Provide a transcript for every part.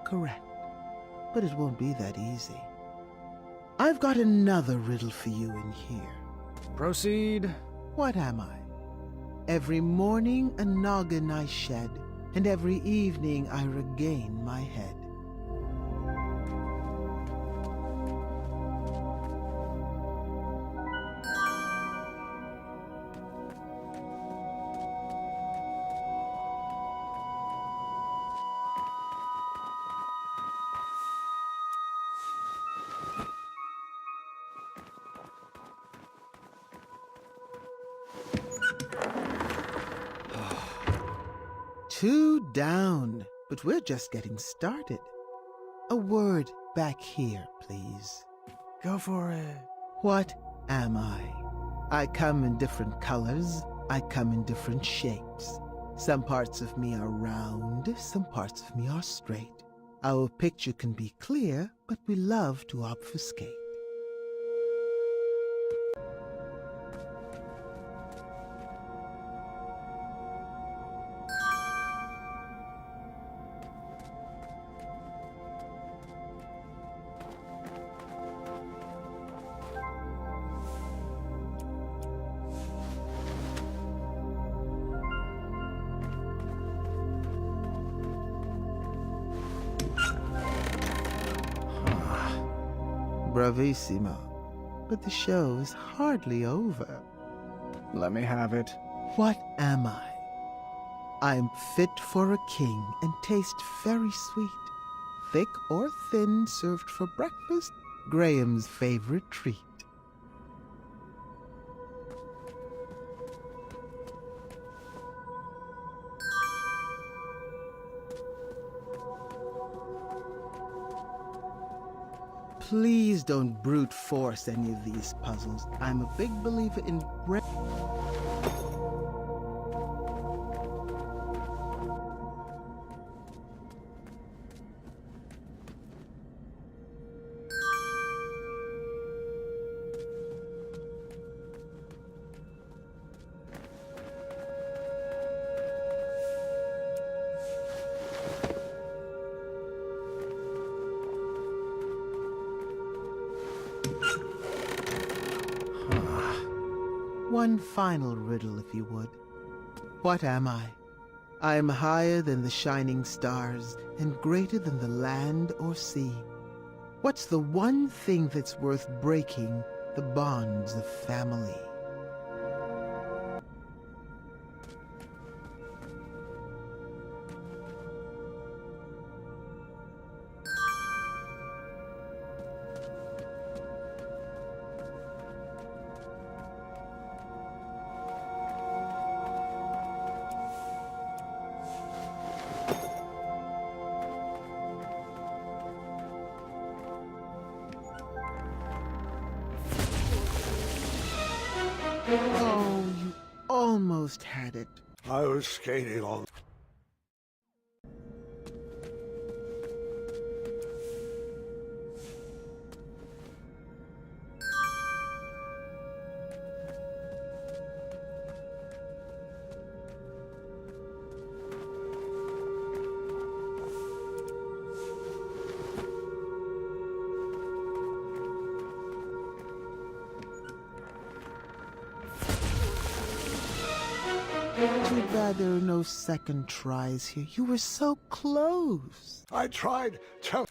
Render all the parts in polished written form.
correct, but it won't be that easy. I've got another riddle for you in here. Proceed. What am I? Every morning a noggin I shed, and every evening I regain my head. Two down, but we're just getting started. A word back here, please. Go for it. What am I? I come in different colors. I come in different shapes. Some parts of me are round, some parts of me are straight. Our picture can be clear, but we love to obfuscate. Bravissimo. But the show is hardly over. Let me have it. What am I? I'm fit for a king and taste very sweet. Thick or thin, served for breakfast, Graham's favorite treat. Please don't brute force any of these puzzles. I'm a big believer in One final riddle, if you would. What am I? I am higher than the shining stars and greater than the land or sea. What's the one thing that's worth breaking the bonds of family? Oh, you almost had it. I was skating on. Too bad there are no second tries here. You were so close. I tried to.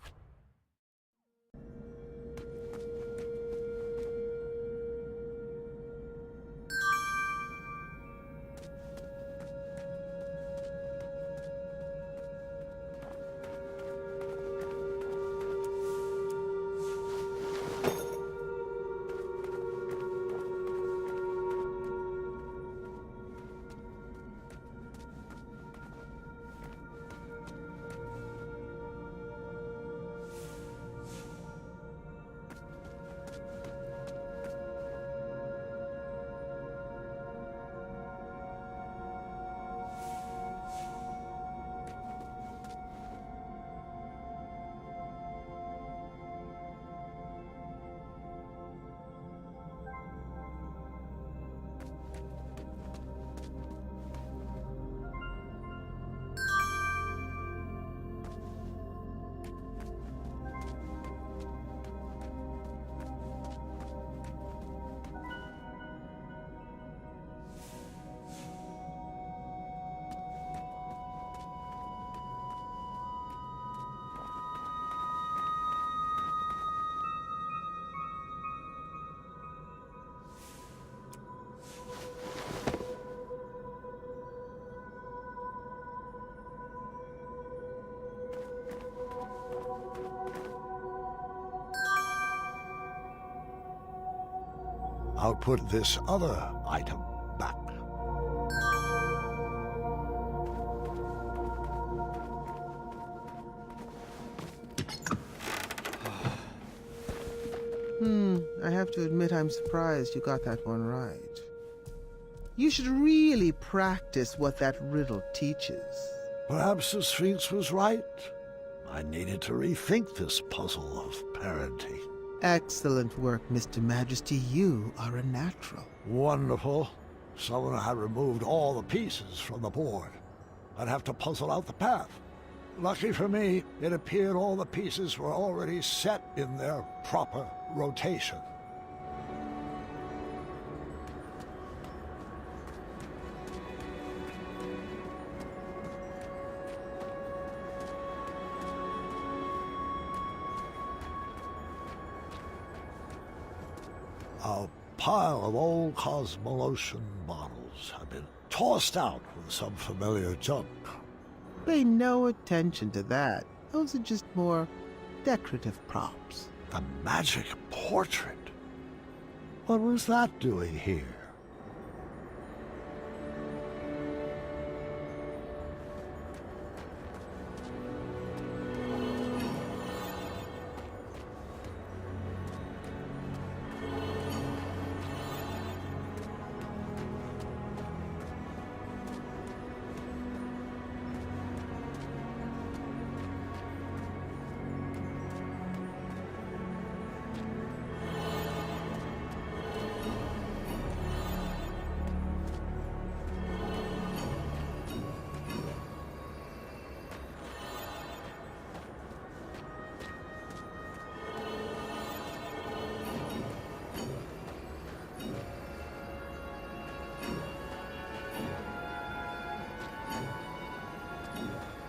I'll put this other item back. I have to admit I'm surprised you got that one right. You should really practice what that riddle teaches. Perhaps the Sphinx was right. I needed to rethink this puzzle of parenting. Excellent work, Mr. Majesty. You are a natural. Wonderful. Someone had removed all the pieces from the board. I'd have to puzzle out the path. Lucky for me, it appeared all the pieces were already set in their proper rotation. A pile of old Cosmolotion bottles have been tossed out with some familiar junk. Pay no attention to that. Those are just more decorative props. The magic portrait. What was that doing here?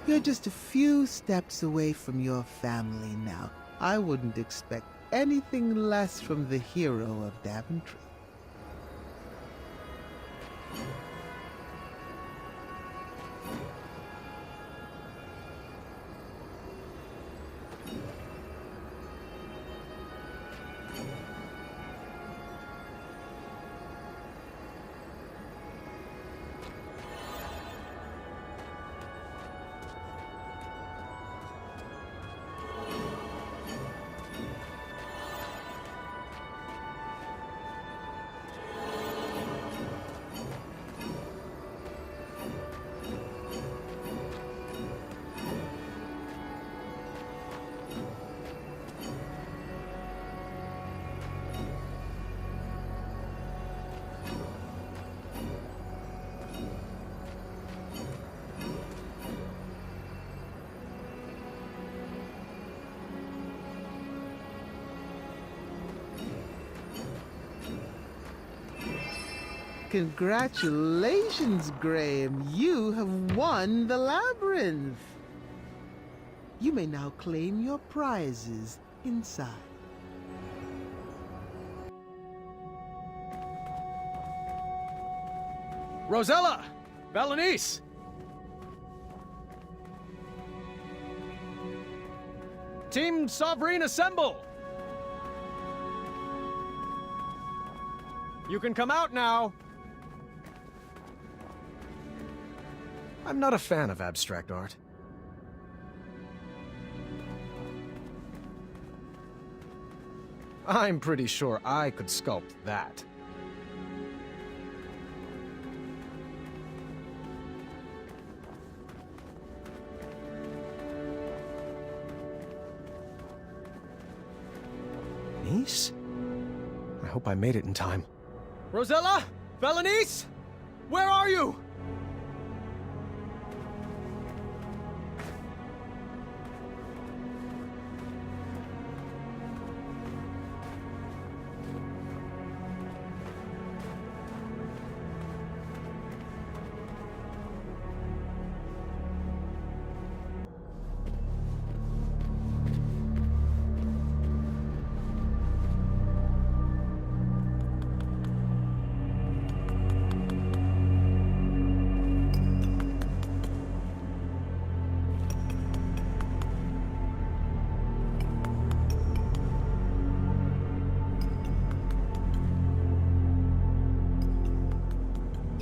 You're just a few steps away from your family now. I wouldn't expect anything less from the hero of Daventry. Congratulations, Graham. You have won the labyrinth. You may now claim your prizes inside. Rosella! Valenice! Team Sovereign assemble! You can come out now! I'm not a fan of abstract art. I'm pretty sure I could sculpt that. Niece? I hope I made it in time. Rosella? Valenice? Where are you?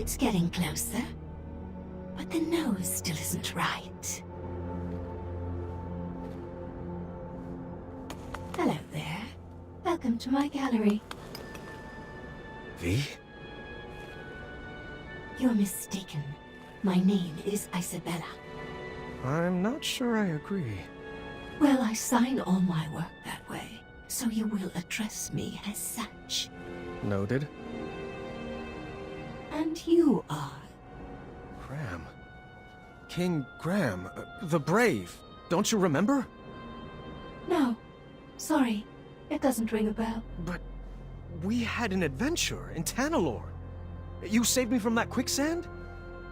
It's getting closer. But the nose still isn't right. Hello there. Welcome to my gallery. V? You're mistaken. My name is Isabella. I'm not sure I agree. Well, I sign all my work that way, so you will address me as such. Noted. And you are? Graham. King Graham, the Brave. Don't you remember? No. Sorry. It doesn't ring a bell. But we had an adventure in Tanalorr. You saved me from that quicksand?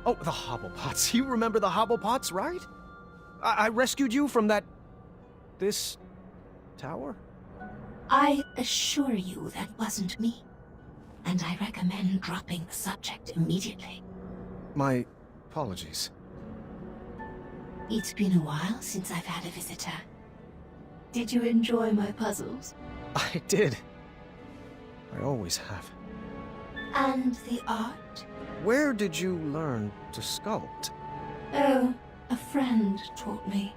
Oh, the Hobblepots. You remember the Hobblepots, right? I rescued you from that... this... tower? I assure you that wasn't me. And I recommend dropping the subject immediately. My apologies. It's been a while since I've had a visitor. Did you enjoy my puzzles? I did. I always have. And the art? Where did you learn to sculpt? Oh, a friend taught me.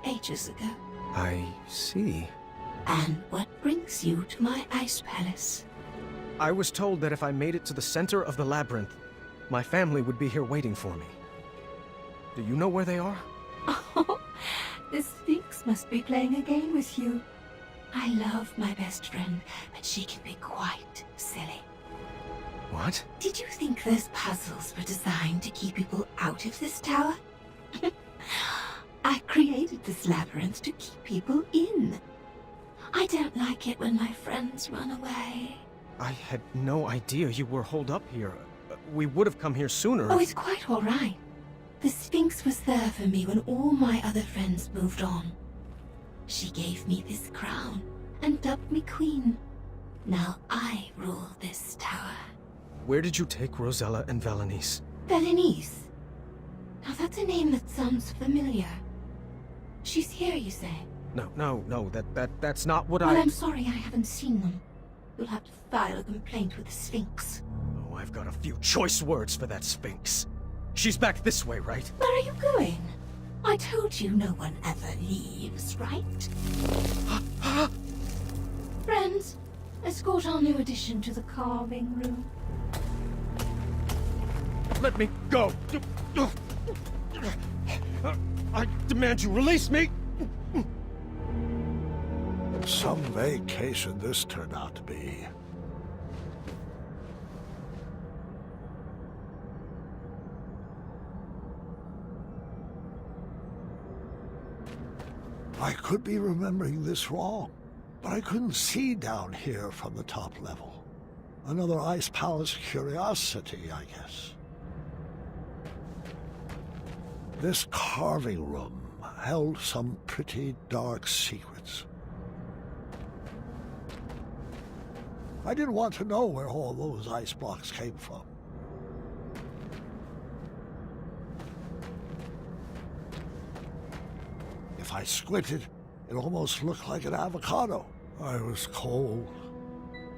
Ages ago. I see. And what brings you to my ice palace? I was told that if I made it to the center of the labyrinth, my family would be here waiting for me. Do you know where they are? Oh, the Sphinx must be playing a game with you. I love my best friend, but she can be quite silly. What? Did you think those puzzles were designed to keep people out of this tower? I created this labyrinth to keep people in. I don't like it when my friends run away. I had no idea you were holed up here. We would have come here sooner. Oh, it's quite all right. The Sphinx was there for me when all my other friends moved on. She gave me this crown and dubbed me queen. Now I rule this tower. Where did you take Rosella and Valenice? Valenice? Now that's a name that sounds familiar. She's here, you say? No, that's not what Well, I'm sorry I haven't seen them. You'll have to file a complaint with the Sphinx. Oh, I've got a few choice words for that Sphinx. She's back this way, right? Where are you going? I told you no one ever leaves, right? Friends, escort our new addition to the carving room. Let me go! I demand you release me! Some vacation this turned out to be. I could be remembering this wrong, but I couldn't see down here from the top level. Another Ice Palace curiosity, I guess. This carving room held some pretty dark secrets. I didn't want to know where all those ice blocks came from. If I squinted, it almost looked like an avocado. I was cold,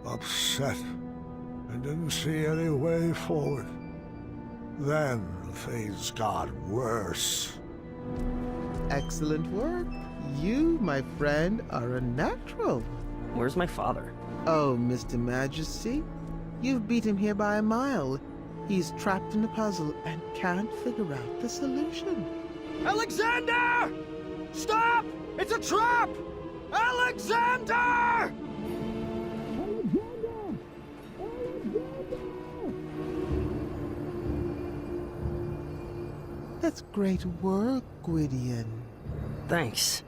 upset, and didn't see any way forward. Then things got worse. Excellent work. You, my friend, are a natural. Where's my father? Oh, Mr. Majesty, you've beat him here by a mile. He's trapped in a puzzle and can't figure out the solution. Alexander! Stop! It's a trap! Alexander! That's great work, Gwydion. Thanks.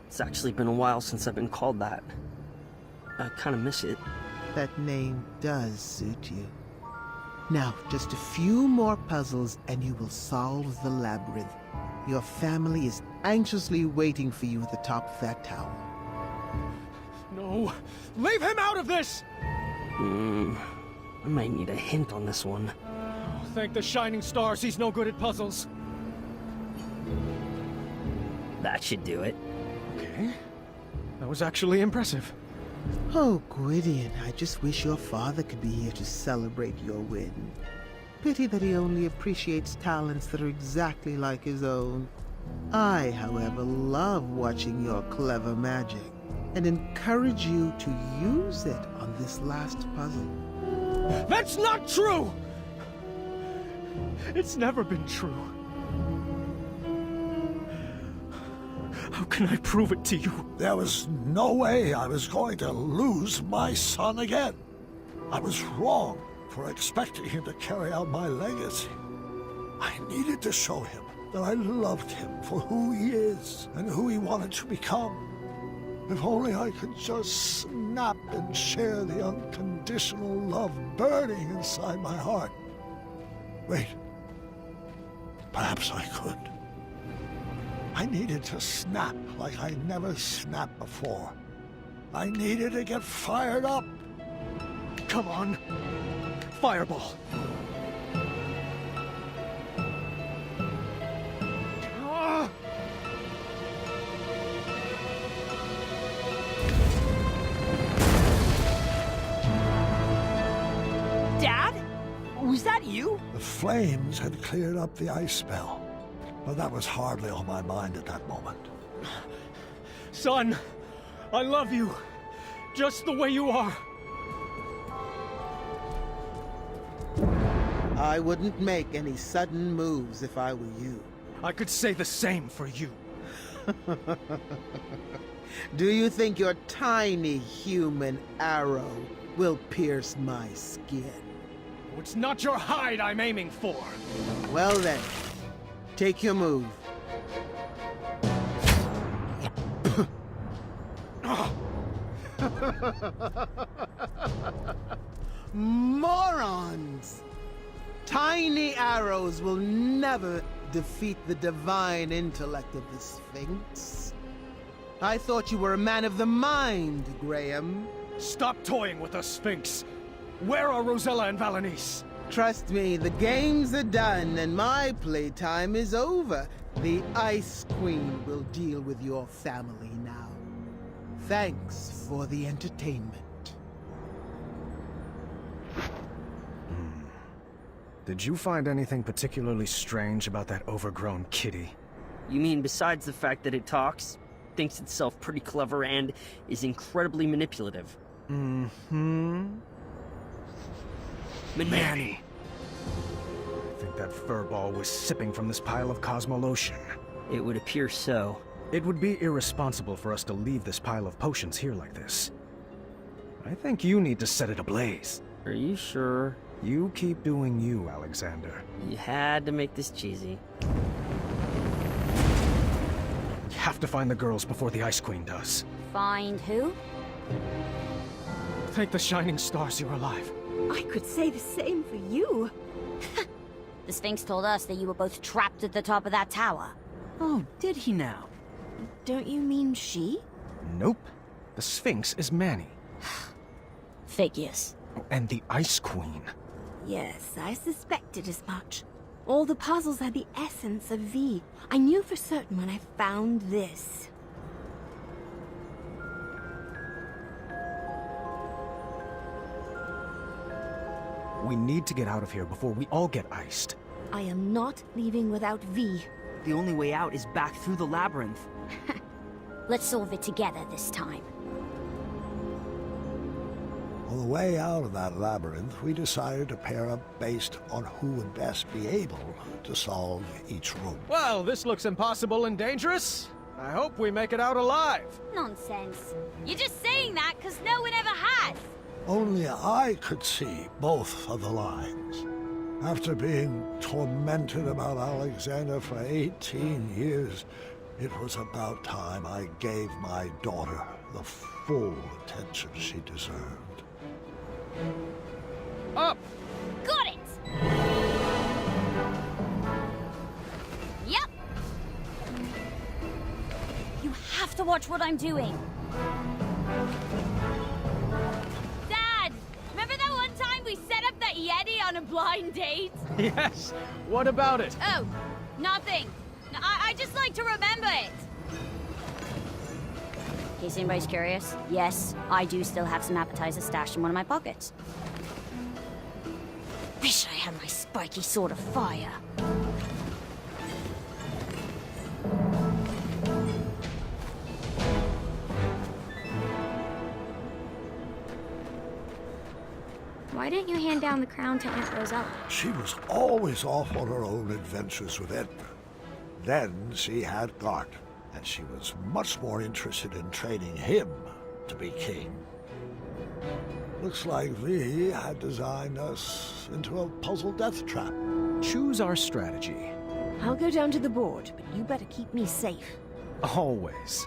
It's actually been a while since I've been called that. I kind of miss it. That name does suit you. Now, just a few more puzzles and you will solve the labyrinth. Your family is anxiously waiting for you at the top of that tower. No! Leave him out of this! I might need a hint on this one. Oh, thank the shining stars he's no good at puzzles. That should do it. Okay. That was actually impressive. Oh, Gwydion, I just wish your father could be here to celebrate your win. Pity that he only appreciates talents that are exactly like his own. I, however, love watching your clever magic and encourage you to use it on this last puzzle. That's not true! It's never been true. How can I prove it to you? There was no way I was going to lose my son again. I was wrong for expecting him to carry out my legacy. I needed to show him that I loved him for who he is and who he wanted to become. If only I could just snap and share the unconditional love burning inside my heart. Wait. Perhaps I could. I needed to snap like I never snapped before. I needed to get fired up. Come on. Fireball. Ah! Dad? Was that you? The flames had cleared up the ice spell, but that was hardly on my mind at that moment. Son, I love you. Just the way you are. I wouldn't make any sudden moves if I were you. I could say the same for you. Do you think your tiny human arrow will pierce my skin? It's not your hide I'm aiming for. Well then, take your move. Morons! Tiny arrows will never defeat the divine intellect of the Sphinx. I thought you were a man of the mind, Graham. Stop toying with the Sphinx. Where are Rosella and Valenice? Trust me, the games are done and my playtime is over. The Ice Queen will deal with your family now. Thanks for the entertainment. Did you find anything particularly strange about that overgrown kitty? You mean besides the fact that it talks, thinks itself pretty clever, and is incredibly manipulative? Mm-hmm. Manny! I think that furball was sipping from this pile of Cosmolotion. It would appear so. It would be irresponsible for us to leave this pile of potions here like this. I think you need to set it ablaze. Are you sure? You keep doing you, Alexander. You had to make this cheesy. You have to find the girls before the Ice Queen does. Find who? Thank the shining stars you're alive. I could say the same for you. The Sphinx told us that you were both trapped at the top of that tower. Oh, did he now? Don't you mean she? Nope. The Sphinx is Manny. Figures. And the Ice Queen. Yes, I suspected as much. All the puzzles had the essence of V. I knew for certain when I found this. We need to get out of here before we all get iced. I am not leaving without V. The only way out is back through the labyrinth. Let's solve it together this time. On the way out of that labyrinth, we decided to pair up based on who would best be able to solve each room. Well, this looks impossible and dangerous. I hope we make it out alive. Nonsense. You're just saying that because no one ever has. Only I could see both of the lines. After being tormented about Alexander for 18 years, it was about time I gave my daughter the full attention she deserved. Up! Got it! Yep! You have to watch what I'm doing. Dad! Remember that one time we set up that Yeti on a blind date? Yes. What about it? Oh, nothing. I just like to remember it. In case anybody's curious, yes, I do still have some appetizers stashed in one of my pockets. Wish I had my spiky sword of fire. Why didn't you hand down the crown to Aunt Rosella? She was always off on her own adventures with Edna. Then she had Gart, and she was much more interested in training him to be king. Looks like V had designed us into a puzzle death trap. Choose our strategy. I'll go down to the board, but you better keep me safe. Always.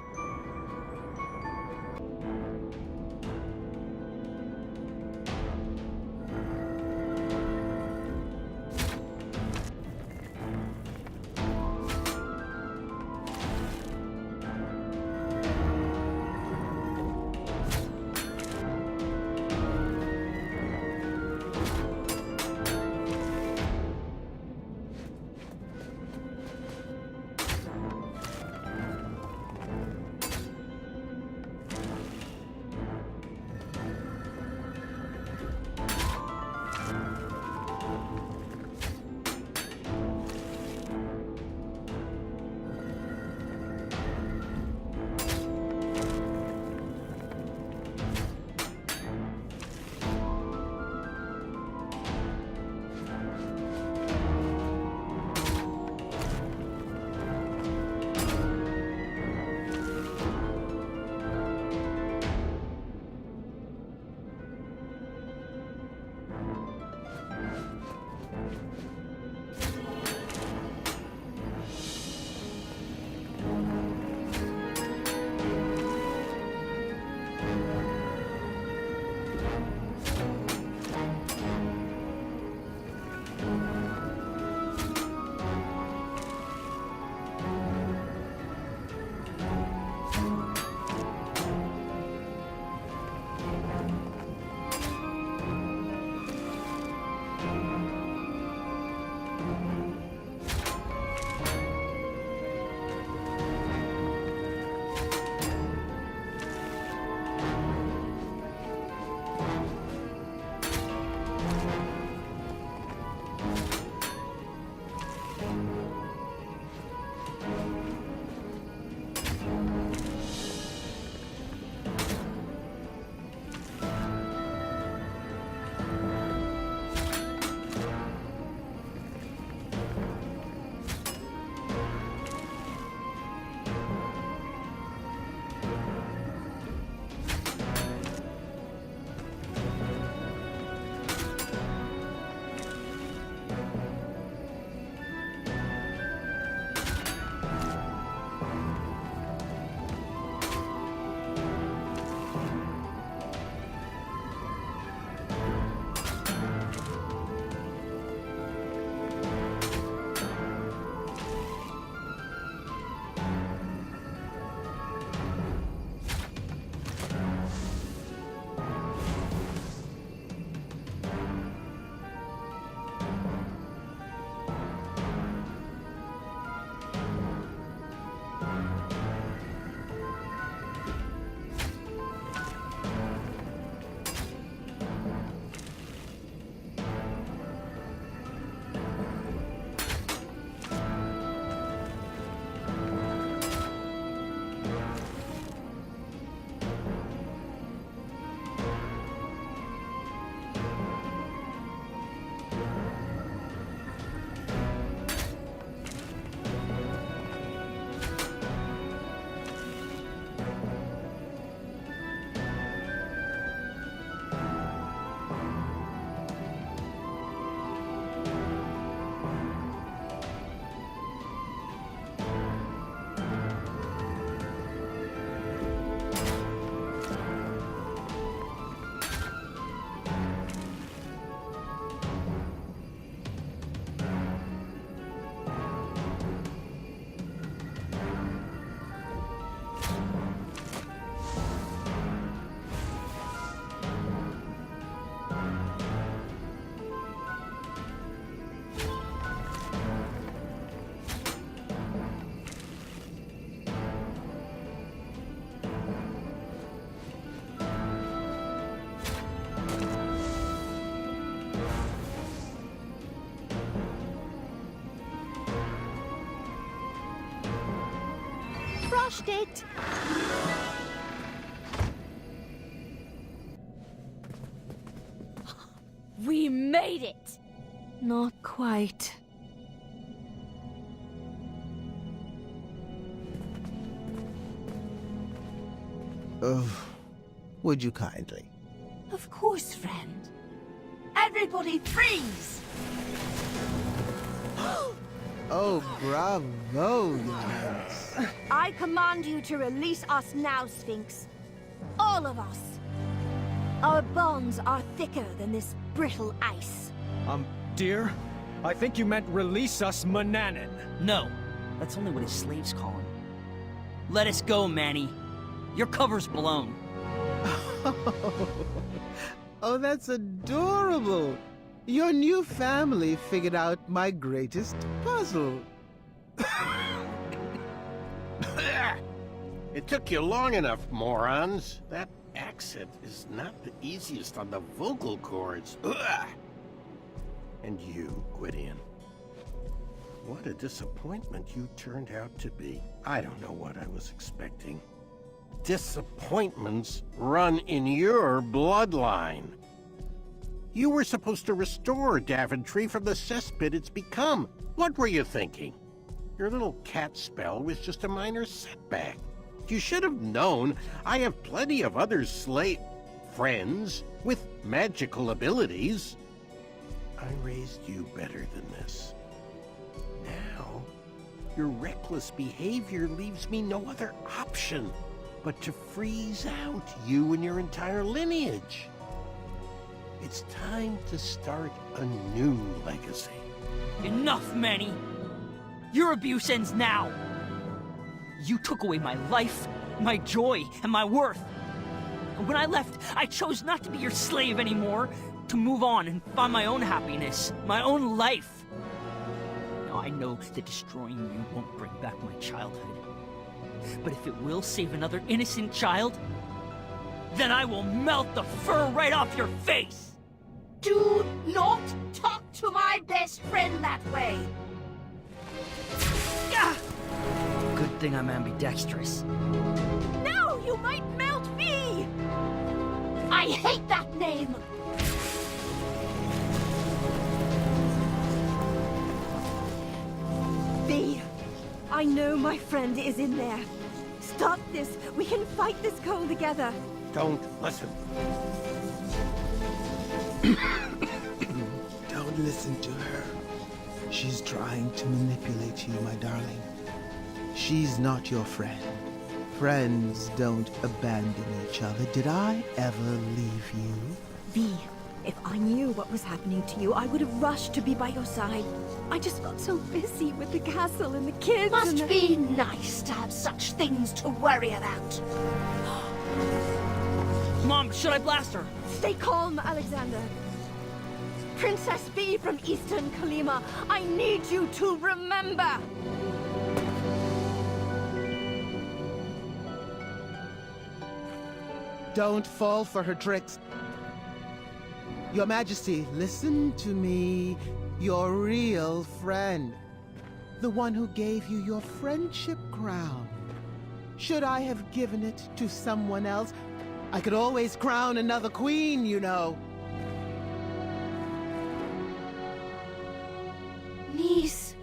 smashed it! We made it! Not quite. Would you kindly? Of course, friend. Everybody freeze! Oh, bravo, Your Highness. I command you to release us now, Sphinx. All of us. Our bonds are thicker than this brittle ice. Dear, I think you meant release us, Mananan. No, that's only what his slaves call him. Let us go, Manny. Your cover's blown. Oh, that's adorable. Your new family figured out my greatest puzzle. It took you long enough, morons. That accent is not the easiest on the vocal cords. Ugh. And you, Gwydion. What a disappointment you turned out to be. I don't know what I was expecting. Disappointments run in your bloodline. You were supposed to restore Daventry from the cesspit it's become. What were you thinking? Your little cat spell was just a minor setback. You should have known I have plenty of other friends with magical abilities. I raised you better than this. Now, your reckless behavior leaves me no other option but to freeze out you and your entire lineage. It's time to start a new legacy. Enough, Manny! Your abuse ends now! You took away my life, my joy, and my worth. And when I left, I chose not to be your slave anymore, to move on and find my own happiness, my own life. Now I know that destroying you won't bring back my childhood. But if it will save another innocent child, then I will melt the fur right off your face! Do not talk to my best friend that way! Ah! Good thing I'm ambidextrous. No, you might melt me! I hate that name! V, I know my friend is in there. Stop this. We can fight this cold together. Don't listen. Don't listen to her. She's trying to manipulate you, my darling. She's not your friend. Friends don't abandon each other. Did I ever leave you? V, if I knew what was happening to you, I would have rushed to be by your side. I just got so busy with the castle and the kids Must and be nice to have such things to worry about. Mom, should I blast her? Stay calm, Alexander. Princess V from Eastern Kalima, I need you to remember! Don't fall for her tricks. Your Majesty, listen to me. Your real friend. The one who gave you your friendship crown. Should I have given it to someone else? I could always crown another queen, you know. Niece,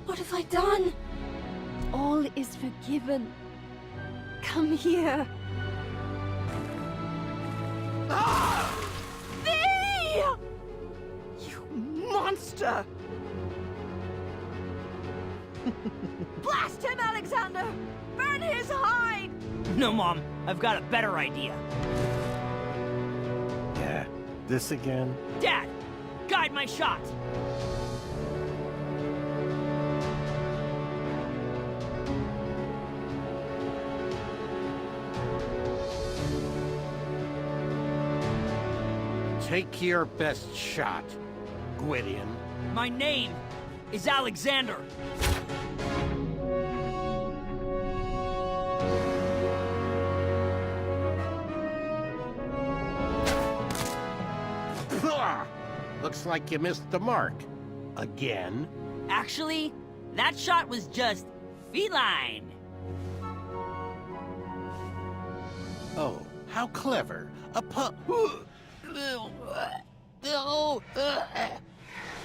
what have I done? All is forgiven. Come here. V! You monster! Blast him, Alexander! Burn his hide! No, Mom. I've got a better idea. Yeah, this again? Dad, guide my shot! Take your best shot, Gwydion. My name is Alexander. Looks like you missed the mark. Again? Actually, that shot was just feline. Oh, how clever. A pup.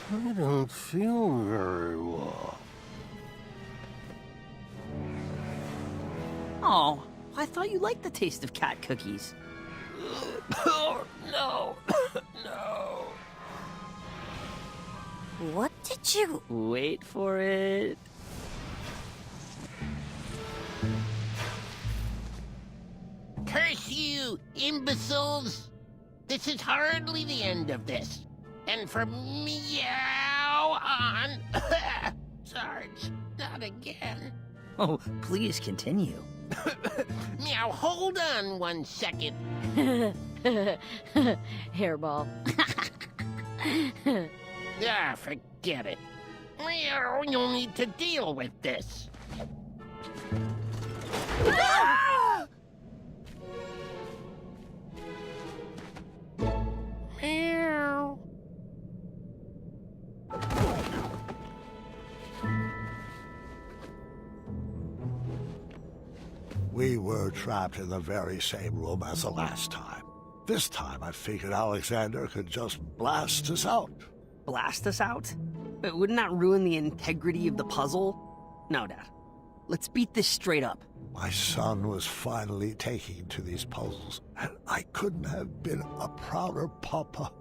I don't feel very well. Oh, I thought you liked the taste of cat cookies. Oh, no. No. What did you... Wait for it. Curse you, imbeciles! This is hardly the end of this. And from meow on... Sarge, not again. Oh, please continue. Meow, hold on 1 second. Hairball. Ah, forget it. Meow, you'll need to deal with this. Meow. We were trapped in the very same room as the last time. This time I figured Alexander could just blast us out. Blast us out? But wouldn't that ruin the integrity of the puzzle? No, Dad. Let's beat this straight up. My son was finally taking to these puzzles, and I couldn't have been a prouder papa.